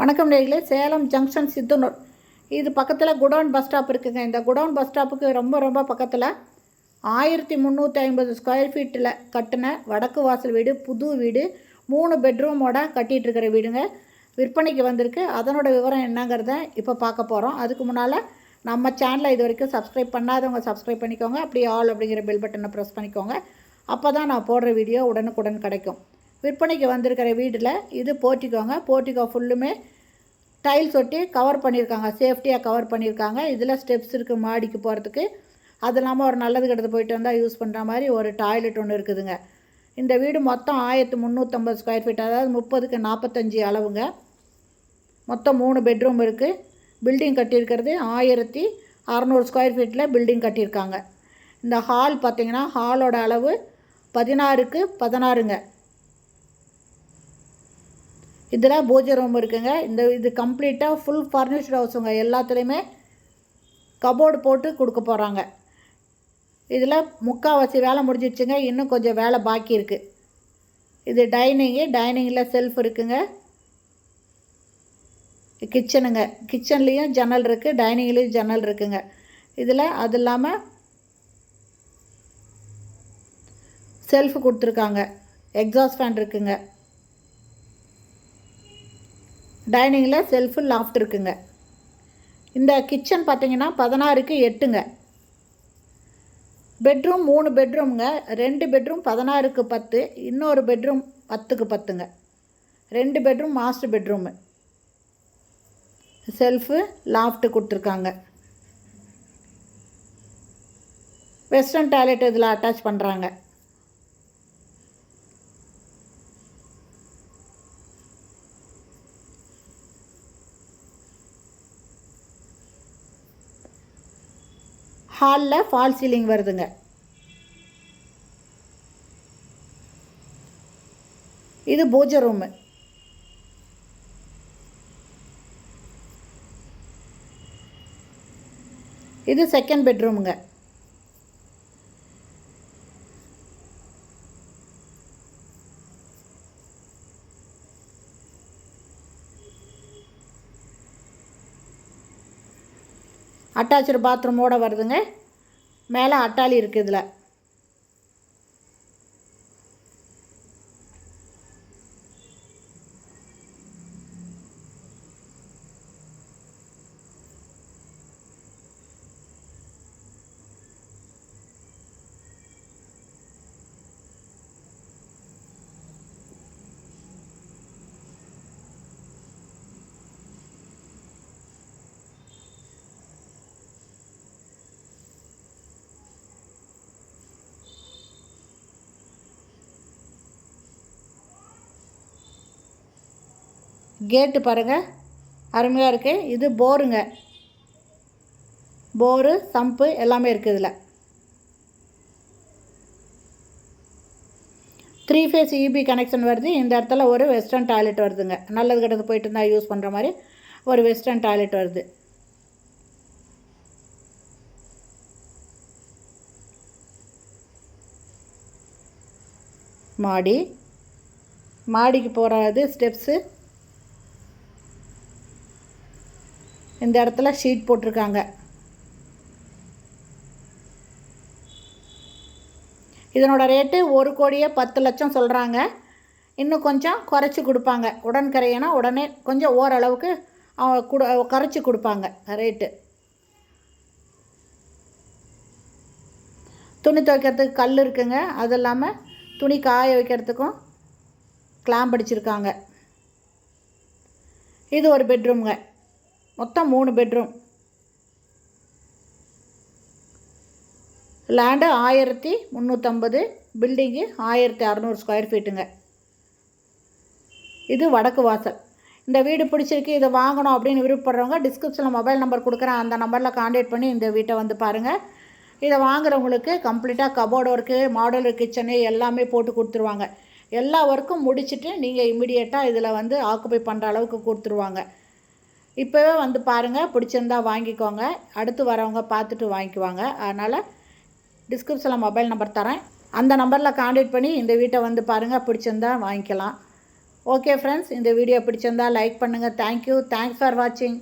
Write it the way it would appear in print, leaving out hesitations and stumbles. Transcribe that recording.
வணக்கம் நேயர்களே. சேலம் ஜங்ஷன் சித்தனூர் இது பக்கத்தில் குடோன் பஸ் ஸ்டாப் இருக்குங்க. இந்த குடோன் பஸ் ஸ்டாப்புக்கு ரொம்ப பக்கத்தில் 1350 ஸ்கொயர் ஃபீட்டில் கட்டின வடக்கு வாசல் வீடு, புது வீடு, 3 பெட்ரூமோட கட்டிகிட்ருக்கிற வீடுங்க விற்பனைக்கு வந்திருக்கு. அதனோட விவரம் என்னங்கிறத இப்போ பார்க்க போகிறோம். அதுக்கு முன்னால் நம்ம சேனலை இது வரைக்கும் சப்ஸ்கிரைப் பண்ணாதவங்க சப்ஸ்கிரைப் பண்ணிக்கோங்க. அப்படி ஆல் அப்படிங்கிற பெல் பட்டனை ப்ரெஸ் பண்ணிக்கோங்க. அப்போ தான் நான் போடுற வீடியோ உடனுக்குடன் கிடைக்கும். விற்பனைக்கு வந்திருக்கிற வீட்டில் இது போர்ட்டிகோ ஃபுல்லுமே டைல்ஸ் ஒட்டி கவர் பண்ணியிருக்காங்க, சேஃப்டியாக கவர் பண்ணியிருக்காங்க. இதில் ஸ்டெப்ஸ் இருக்குது மாடிக்கு போகிறதுக்கு. அது இல்லாமல் ஒரு நல்லது கெட்டது போயிட்டு வந்தால் யூஸ் பண்ணுற மாதிரி ஒரு டாய்லெட் ஒன்று இருக்குதுங்க. இந்த வீடு மொத்தம் 1350 ஸ்கொயர் ஃபீட், அதாவது 30க்கு 45 அளவுங்க. மொத்தம் 3 பெட்ரூம் இருக்குது. பில்டிங் கட்டியிருக்கிறது 1600 ஸ்கொயர் ஃபீட்டில் பில்டிங் கட்டியிருக்காங்க. இந்த ஹால் பார்த்திங்கன்னா ஹாலோட அளவு 16க்கு 16ங்க. இதில் பூஜை ரூம் இருக்குங்க. இது கம்ப்ளீட்டாக ஃபுல் ஃபர்னிஷ்டு ஹவுஸுங்க. எல்லாத்துலேயுமே கபோர்டு போட்டு கொடுக்க போகிறாங்க. இதில் முக்கால்வாசி வேலை முடிஞ்சிடுச்சுங்க. இன்னும் கொஞ்சம் வேலை பாக்கி இருக்குது. இது டைனிங்கில் செல்ஃப் இருக்குங்க. கிச்சன்லேயும் ஜன்னல் இருக்குது, டைனிங்லேயும் ஜன்னல் இருக்குங்க. இதில் அது இல்லாமல் செல்ஃப் கொடுத்துருக்காங்க. எக்ஸாஸ்ட் ஃபேன் இருக்குங்க. டைனிங்கில் செல்ஃபு லாஃப்ட் இருக்குங்க. இந்த கிச்சன் பார்த்திங்கன்னா 16க்கு 8ங்க. பெட்ரூம் 3 பெட்ரூம்ங்க. 2 பெட்ரூம் 16க்கு 10, இன்னொரு பெட்ரூம் 10க்கு 10ங்க. 2 bedroom master bedroom. Shelf loft கொடுத்துருக்காங்க. வெஸ்டர்ன் டாய்லெட் இதில் அட்டாச் பண்ணுறாங்க. ஹாலில் ஃபால் சீலிங் வருதுங்க. இது பூஜை ரூமு. இது செகண்ட் பெட்ரூமுங்க. அட்டாச்சு பாத்ரூமோடு வருதுங்க. மேலே அட்டாளி இருக்குது. இதில் கேட்டு பாருங்கள், அருமையாக இருக்குது. இது போருங்க. போரு, சம்பு எல்லாமே இருக்குது. இதில் 3 ஃபேஸ் இபி கனெக்ஷன் வருது. இந்த இடத்துல ஒரு வெஸ்டர்ன் டாய்லெட் வருதுங்க. நல்லது கெட்டது போயிட்டு இருந்தால் யூஸ் பண்ணுற மாதிரி ஒரு வெஸ்டர்ன் டாய்லெட் வருது. மாடிக்கு போகிறது ஸ்டெப்ஸு. இந்த இடத்துல ஷீட் போட்டிருக்காங்க. இதனோட ரேட்டு 1,10,00,000 சொல்கிறாங்க. இன்னும் கொஞ்சம் குறைச்சி கொடுப்பாங்க. உடன்கரையனா உடனே கொஞ்சம் ஓரளவுக்கு குறைச்சி கொடுப்பாங்க ரேட்டு. துணி துவைக்கிறதுக்கு கல் இருக்குங்க. அது இல்லாமல் துணி காய வைக்கிறதுக்கும் கிளாம்ப் அடிச்சிருக்காங்க. இது ஒரு பெட்ரூம்ங்க. மொத்தம் 3 பெட்ரூம். லேண்டு 1350, பில்டிங்கு 1600 ஸ்கொயர் ஃபீட்டுங்க. இது வடக்கு வாசல். இந்த வீடு பிடிச்சிருக்கு, இதை வாங்கணும் அப்படின்னு விருப்பப்படுறவங்க டிஸ்கிரிப்ஷனில் மொபைல் நம்பர் கொடுக்குறேன். அந்த நம்பரில் கான்டாக்ட் பண்ணி இந்த வீட்டை வந்து பாருங்கள். இதை வாங்குறவங்களுக்கு கம்ப்ளீட்டாக கபோர்டு ஒர்க்கு, மாடலர் கிச்சனு எல்லாமே போட்டு கொடுத்துருவாங்க. எல்லா ஒர்க்கும் முடிச்சுட்டு நீங்கள் இம்மிடியேட்டாக இதில் வந்து ஆக்குபை பண்ணுற அளவுக்கு கொடுத்துருவாங்க. இப்போவே வந்து பாருங்கள், பிடிச்சிருந்தா வாங்கிக்கோங்க. அடுத்து வரவங்க பார்த்துட்டு வாங்கிக்குவாங்க. அதனால் டிஸ்கிரிப்ஷனில் மொபைல் நம்பர் தரேன். அந்த நம்பரில் கான்டாக்ட் பண்ணி இந்த வீட்டை வந்து பாருங்கள், பிடிச்சிருந்தா வாங்கிக்கலாம். ஓகே ஃப்ரெண்ட்ஸ், இந்த வீடியோ பிடிச்சிருந்தால் லைக் பண்ணுங்கள். தேங்க்யூ. தேங்க்ஸ் ஃபார் வாட்சிங்.